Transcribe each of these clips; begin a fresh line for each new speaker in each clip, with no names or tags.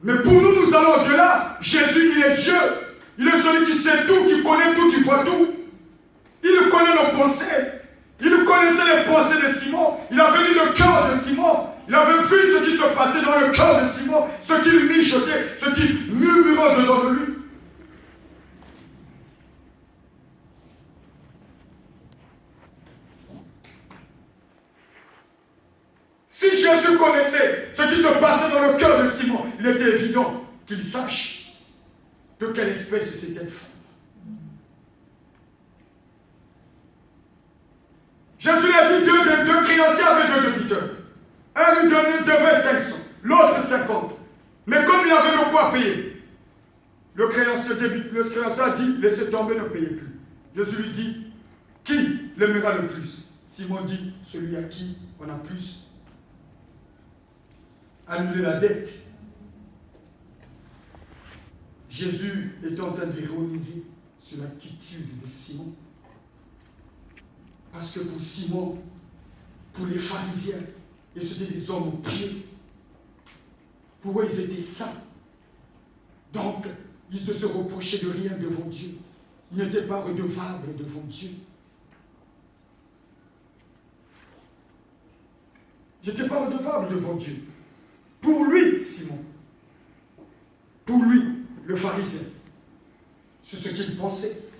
Mais pour nous, nous allons au-delà. Jésus, il est Dieu. Il est celui qui sait tout, qui connaît tout, qui voit tout. Il connaît nos pensées. Il connaissait les pensées de Simon. Il avait lu le cœur de Simon. Il avait vu ce qui se passait dans le cœur de Simon, ce qu'il mijotait, ce qu'il murmurait dedans de lui. Si Jésus connaissait ce qui se passait dans le cœur de Simon, il était évident qu'il sache de quelle espèce c'était une femme. Jésus lui a dit deux créanciers avaient deux débiteurs. Un lui devait 500, l'autre 50. Mais comme il avait de quoi payer, le créancier a dit, laissez tomber, ne payez plus. Jésus lui dit, qui l'aimera le plus? Simon dit, celui à qui on a plus annulé la dette. Jésus est en train d'ironiser sur l'attitude de Simon. Parce que pour Simon, pour les pharisiens, et c'était des hommes pieux. Pour eux, ils étaient saints. Donc, ils ne se reprochaient de rien devant Dieu. Ils n'étaient pas redevables devant Dieu. Ils n'étaient pas redevables devant Dieu. Pour lui, Simon, pour lui, le pharisien, c'est ce qu'il pensait.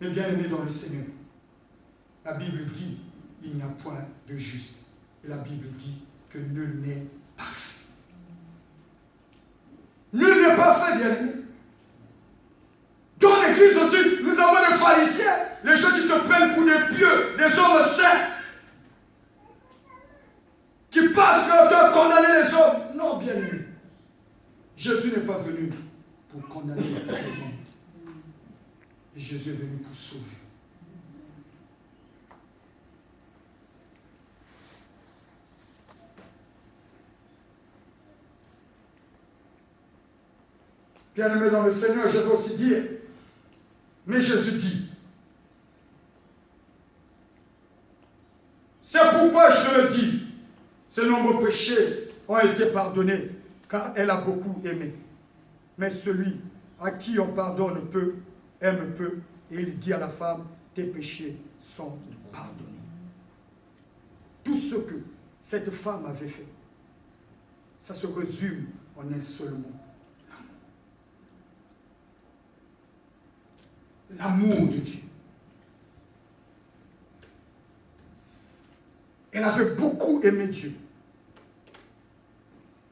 Mais bien aimé dans le Seigneur, la Bible dit, il n'y a point de juste. Et la Bible dit que nul n'est parfait. Nul n'est parfait, bien aimé. Dans l'église aussi, nous avons des pharisiens, les gens qui se prennent pour des pieux, des hommes saints, qui passent leur temps à condamner les hommes. Non, bien aimé. Jésus n'est pas venu pour condamner le monde. Jésus est venu pour sauver. Bien-aimé dans le Seigneur, je veux aussi dire, mais Jésus dit, c'est pourquoi je te le dis, ses nombreux péchés ont été pardonnés, car elle a beaucoup aimé. Mais celui à qui on pardonne peu, aime peu, et il dit à la femme, tes péchés sont pardonnés. Tout ce que cette femme avait fait, ça se résume en un seul mot. L'amour de Dieu. Elle avait beaucoup aimé Dieu.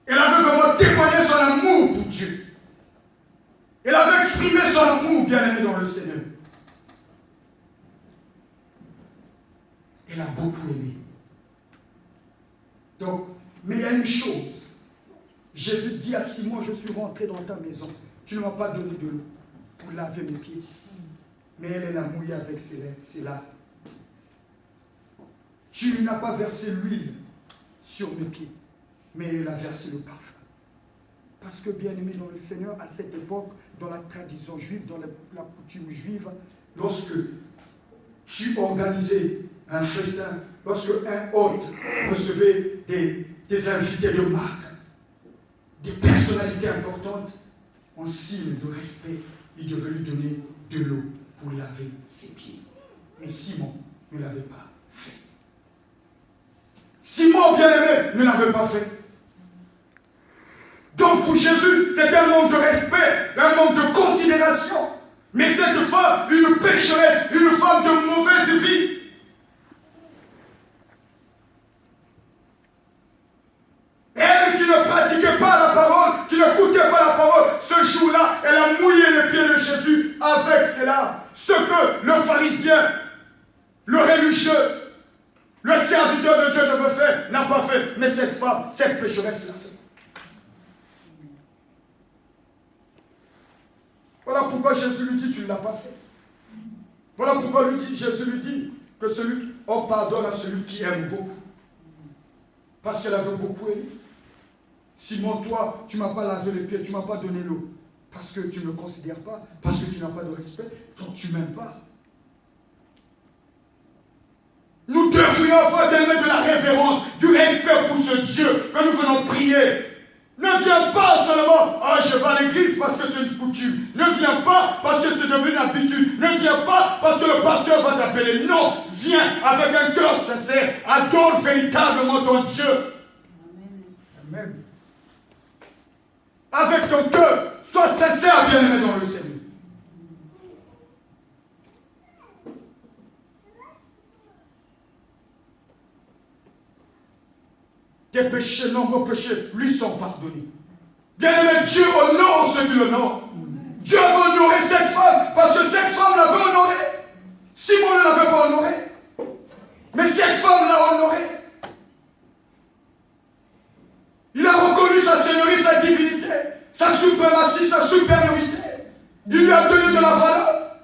Elle avait vraiment témoigné son amour pour Dieu. Elle avait exprimé son amour bien-aimé dans le Seigneur. Elle a beaucoup aimé. Donc, mais il y a une chose. Jésus dit à Simon, je suis rentré dans ta maison. Tu ne m'as pas donné de l'eau pour laver mes pieds. Mais elle a mouillé avec ses larmes. Tu n'as pas versé l'huile sur mes pieds, mais elle a versé le parfum. Parce que, bien aimé dans le Seigneur, à cette époque, dans la tradition juive, dans la coutume juive, lorsque tu organisais un festin, lorsque un hôte recevait des invités de marque, des personnalités importantes, en signe de respect, il devait lui donner de l'eau pour laver ses pieds. Mais Simon ne l'avait pas fait. Simon, bien-aimé, ne l'avait pas fait. Donc pour Jésus, c'était un manque de respect, un manque de considération. Mais cette femme, une pécheresse, une femme de mauvaise vie, elle qui ne pratiquait pas la parole, qui n'écoutait pas la parole, ce jour-là, elle a mouillé les pieds de Jésus avec ses larmes. Ce que le pharisien, le religieux, le serviteur de Dieu devait faire, n'a pas fait. Mais cette femme, cette pécheresse l'a fait. Voilà pourquoi Jésus lui dit, tu ne l'as pas fait. Voilà pourquoi Jésus lui dit que on pardonne à celui qui aime beaucoup. Parce qu'elle avait beaucoup aimé. Simon, toi, tu ne m'as pas lavé les pieds, tu ne m'as pas donné l'eau. Parce que tu ne me considères pas, parce que tu n'as pas de respect, donc tu ne m'aimes pas. Nous devrions avoir de la révérence, du respect pour ce Dieu que nous venons prier. Ne viens pas seulement, ah, je vais à l'église parce que c'est une coutume. Ne viens pas parce que c'est devenu une habitude. Ne viens pas parce que le pasteur va t'appeler. Non, viens avec un cœur sincère. Adore véritablement ton Dieu. Amen. Avec ton cœur, sois sincère, bien-aimé dans le Seigneur. Tes péchés, nombreux péchés, lui sont pardonnés. Bien-aimé, Dieu honore ceux qui l'honorent. Dieu veut honorer cette femme parce que cette femme l'avait honoré. Simon ne l'avait pas honoré. Mais cette femme l'a honoré. Il a reconnu sa seigneurie, sa divinité, sa suprématie, sa supériorité. Il lui a donné de la valeur.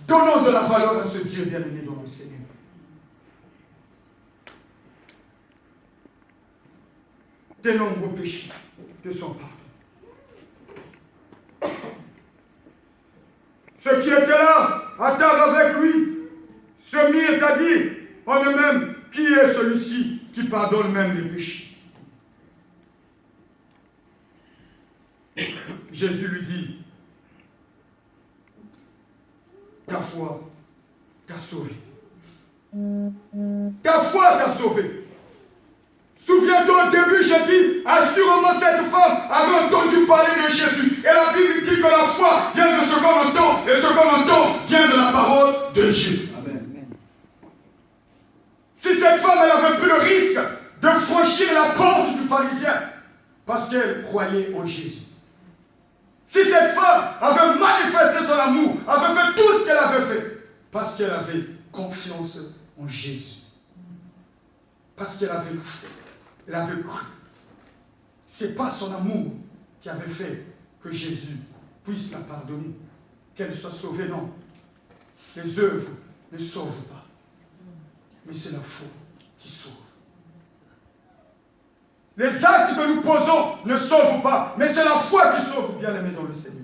Donnons de la valeur à ce Dieu bien-aimé dans le Seigneur. Tes nombreux péchés te sont pardonnés. Ceux qui étaient là, à table avec lui, se mirent à dire en eux-mêmes, qui est celui-ci qui pardonne même les péchés? Jésus lui dit, ta foi t'a sauvé. Ta foi t'a sauvé. Souviens-toi au début, j'ai dit, assurément cette femme avait entendu parler de Jésus. Et la Bible dit que la foi vient de ce qu'on entend, et ce qu'on entend vient de la parole de Dieu. Amen. Si cette femme, elle avait pris le risque de franchir la porte du pharisien, parce qu'elle croyait en Jésus. Si cette femme avait manifesté son amour, avait fait tout ce qu'elle avait fait, parce qu'elle avait confiance en Jésus. Parce qu'elle avait la foi. Elle avait cru. Ce n'est pas son amour qui avait fait que Jésus puisse la pardonner, qu'elle soit sauvée, non. Les œuvres ne sauvent pas. Mais c'est la foi qui sauve. Les actes que nous posons ne sauvent pas, mais c'est la foi qui sauve, bien-aimé dans le Seigneur.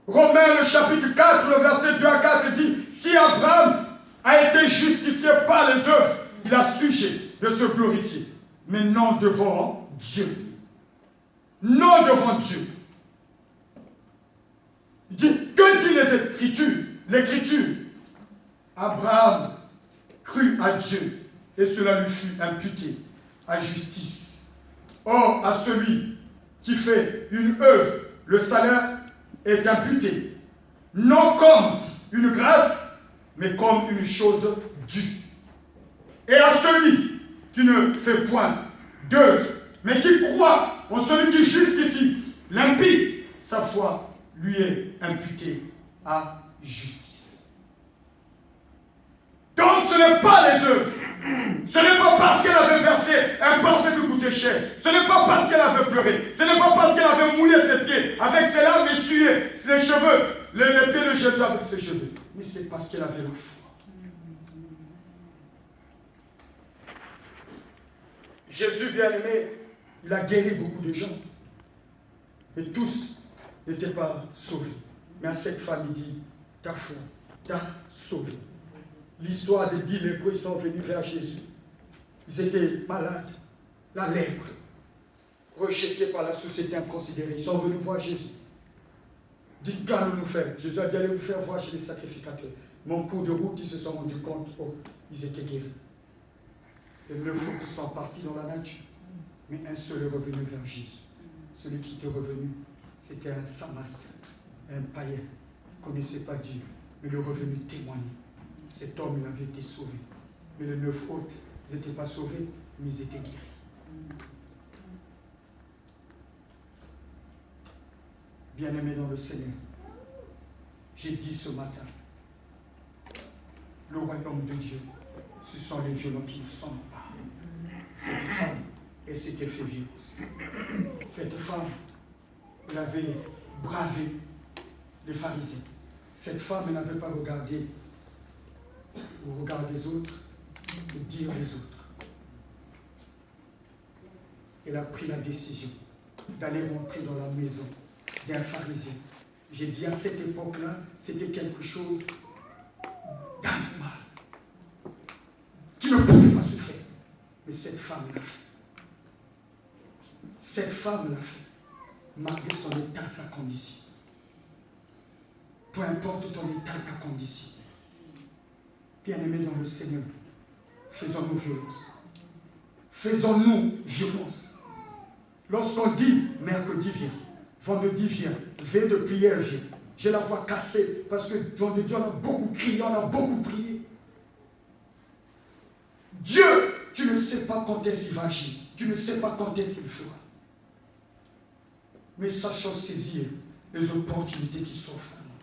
Romains, le chapitre 4, le verset 2 à 4 dit, si Abraham a été justifié par les œuvres, il a sujet de se glorifier, mais non devant Dieu. Non devant Dieu. Il dit, que dit les Écritures? L'Écriture, Abraham crut à Dieu et cela lui fut imputé à justice. Or, à celui qui fait une œuvre, le salaire est imputé, non comme une grâce, mais comme une chose due. Et à celui qui ne fait point d'œuvre, mais qui croit en celui qui justifie l'impie, sa foi lui est imputée à justice. Donc ce n'est pas les œuvres. Ce n'est pas parce qu'elle avait versé un parfum qui coûtait cher. Ce n'est pas parce qu'elle avait pleuré. Ce n'est pas parce qu'elle avait mouillé ses pieds avec ses larmes essuyées les cheveux, les pieds de Jésus avec ses cheveux. Mais c'est parce qu'elle avait la foi. Jésus bien-aimé, il a guéri beaucoup de gens. Et tous n'étaient pas sauvés. Mais à cette femme, il dit, ta foi t'a sauvé. L'histoire des 10 lépreux, ils sont venus vers Jésus. Ils étaient malades, la lèpre, rejetés par la société inconsidérée. Ils sont venus voir Jésus. Dites, qu'allons-nous faire? Jésus a dit, allez vous faire voir chez les sacrificateurs. Mon cours de route, ils se sont rendus compte, oh, ils étaient guéris. Les 9 autres sont partis dans la nature. Mais un seul est revenu vers Jésus. Celui qui était revenu, c'était un Samaritain, un païen. Il ne connaissait pas Dieu, mais il est revenu témoigner. Cet homme, il avait été sauvé. Mais les 9 autres, ils n'étaient pas sauvés, mais ils étaient guéris. Bien-aimés dans le Seigneur, j'ai dit ce matin, le royaume de Dieu, ce sont les violents qui nous sont pas. Cette femme, elle s'était fait violence. Cette femme, elle avait bravé les pharisiens. Cette femme, elle n'avait pas regardé au regard des autres, au dire des autres. Elle a pris la décision d'aller rentrer dans la maison d'un pharisien. J'ai dit à cette époque-là, c'était quelque chose femme l'a fait. Cette femme l'a fait, malgré son état, sa condition. Peu importe ton état, ta condition. Bien-aimés dans le Seigneur, faisons-nous violence. Faisons-nous violence. Lorsqu'on dit mercredi vient, vendredi vient, veille de prière vient, j'ai la voix cassée parce que vendredi on a beaucoup crié, on a beaucoup prié. Dieu, tu ne sais pas quand est-ce qu'il va agir, tu ne sais pas quand est-ce qu'il le fera. Mais sachons saisir les opportunités qui s'offrent à nous.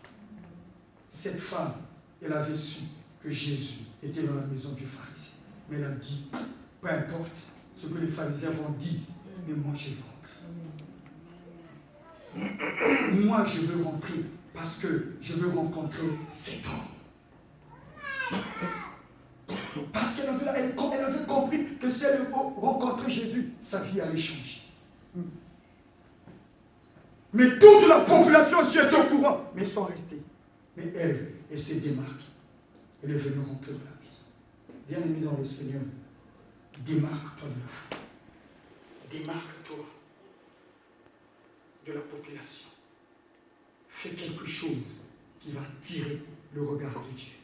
Cette femme, elle avait su que Jésus était dans la maison du pharisien. Mais elle a dit, peu importe ce que les pharisiens vont dire, mais moi je veux rentrer. Moi je veux rentrer parce que je veux rencontrer cet homme. Parce qu'elle avait compris que si elle rencontrait Jésus, sa vie allait changer. Mais toute la population aussi est au courant, mais ils sont restés. Mais elle s'est démarquée. Elle est venue rentrer dans la maison. Bien-aimé dans le Seigneur, démarque-toi de la foi. Démarque-toi de la population. Fais quelque chose qui va attirer le regard de Dieu.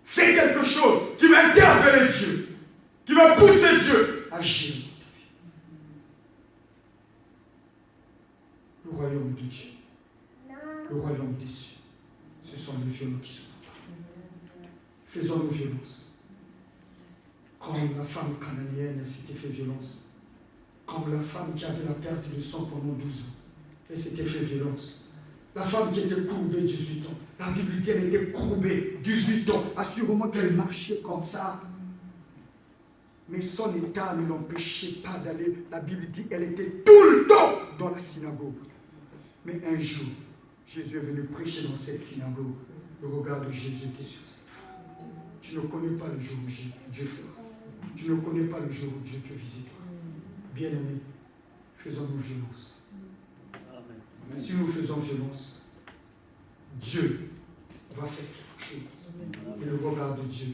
Fais quelque chose qui va interpeller Dieu, qui va pousser Dieu à agir dans ta vie. Le royaume de Dieu, le royaume des cieux, ce sont les violents qui sont là. Faisons-nous violence. Comme la femme cananéenne s'était fait violence. Comme la femme qui avait la perte de sang pendant 12 ans. Elle s'était fait violence. La femme qui était courbée 18 ans. La Bible dit qu'elle était courbée 18 ans. Assurément qu'elle marchait comme ça. Mais son état ne l'empêchait pas d'aller. La Bible dit qu'elle était tout le temps dans la synagogue. Mais un jour, Jésus est venu prêcher dans cette synagogue. Le regard de Jésus était sur cette femme. Tu ne connais pas le jour où Dieu fera. Tu ne connais pas le jour où Dieu te visitera. Bien-aimés, faisons-nous violence. Amen. Si nous faisons violence, Dieu va faire quelque chose. Et le regard de Dieu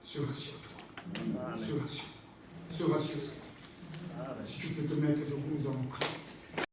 sera sur toi. Sera sur toi. Sera sur cette. Si tu peux te mettre debout, nous allons prier.